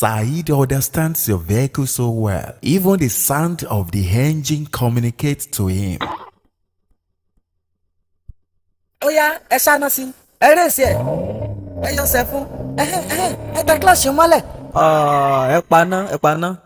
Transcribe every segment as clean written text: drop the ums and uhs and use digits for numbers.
Saeed understands your vehicle so well. Even the sound of the engine communicates to him. Oya, ẹ ṣáná sí. Ẹ rèsì ẹ̀. Ẹ yọ ọ̀sẹ̀ fún. Ẹ tẹ kílọ̀ṣì mọ́lẹ̀. Ẹ paná.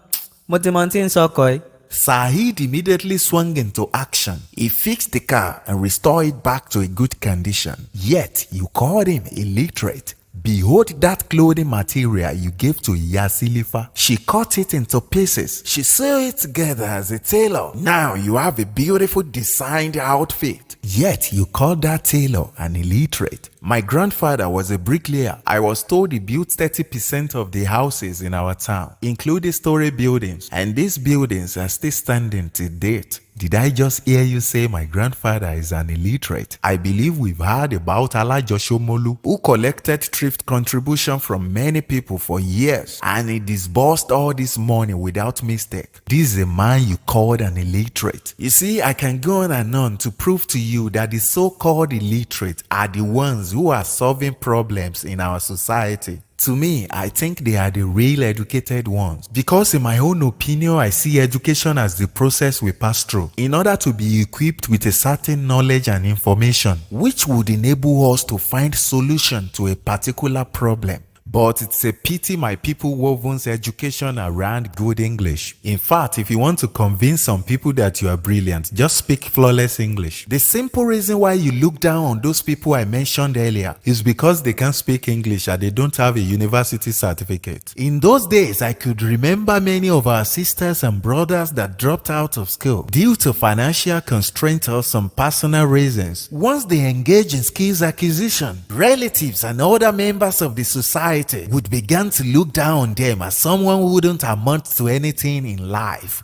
Mo ti mọ tí ń sọkọ̀ ẹ́. Saeed immediately swung into action. He fixed the car and restored it back to a good condition. Yet, you called him illiterate. Behold that clothing material you gave to Yasilifa. She cut it into pieces. She sewed it together as a tailor. Now you have a beautiful designed outfit. Yet you called that tailor an illiterate. My grandfather was a bricklayer. I was told he built 30% of the houses in our town, including story buildings, and these buildings are still standing to date. Did I just hear you say my grandfather is an illiterate? I believe we've heard about Alajoshomolu, who collected thrift contribution from many people for years, and he disbursed all this money without mistake. This is a man you called an illiterate. You see, I can go on and on to prove to you that the so-called illiterate are the ones who are solving problems in our society. To me, I think they are the real educated ones, because in my own opinion, I see education as the process we pass through in order to be equipped with a certain knowledge and information which would enable us to find solution to a particular problem. But it's a pity my people wovens education around good English. In fact, if you want to convince some people that you are brilliant, just speak flawless English. The simple reason why you look down on those people I mentioned earlier is because they can't speak English and they don't have a university certificate. In those days, I could remember many of our sisters and brothers that dropped out of school due to financial constraints or some personal reasons. Once they engage in skills acquisition, relatives and other members of the society would begin to look down on them as someone who wouldn't amount to anything in life.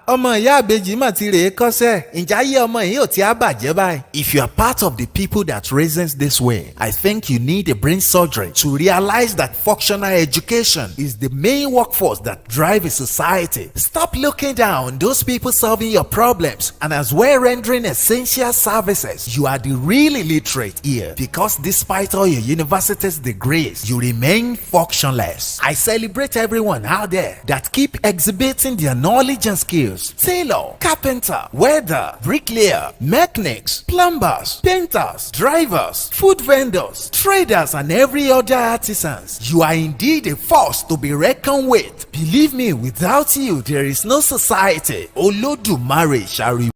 Ọmọ ìyá àbèjì mà ti rèé kọ́sẹ̀. Ǹjẹ́ ayé ọmọ yìí ò ti á bàjẹ́ báyìí? If you are part of the people that reasons this way, I think you need a brain surgery to realize that functional education is the main workforce that drives a society. Stop looking down on those people solving your problems and as well rendering essential services. You are the real illiterate here, because despite all your university's degrees, you remain functionless. I celebrate everyone out there that keep exhibiting their knowledge and skills. Tailor, carpenter, welder, bricklayer, mechanics, plumbers, painters, drivers, food vendors, traders, and every other artisans. You are indeed a force to be reckoned with. Believe me, without you, there is no society. Olodumare shall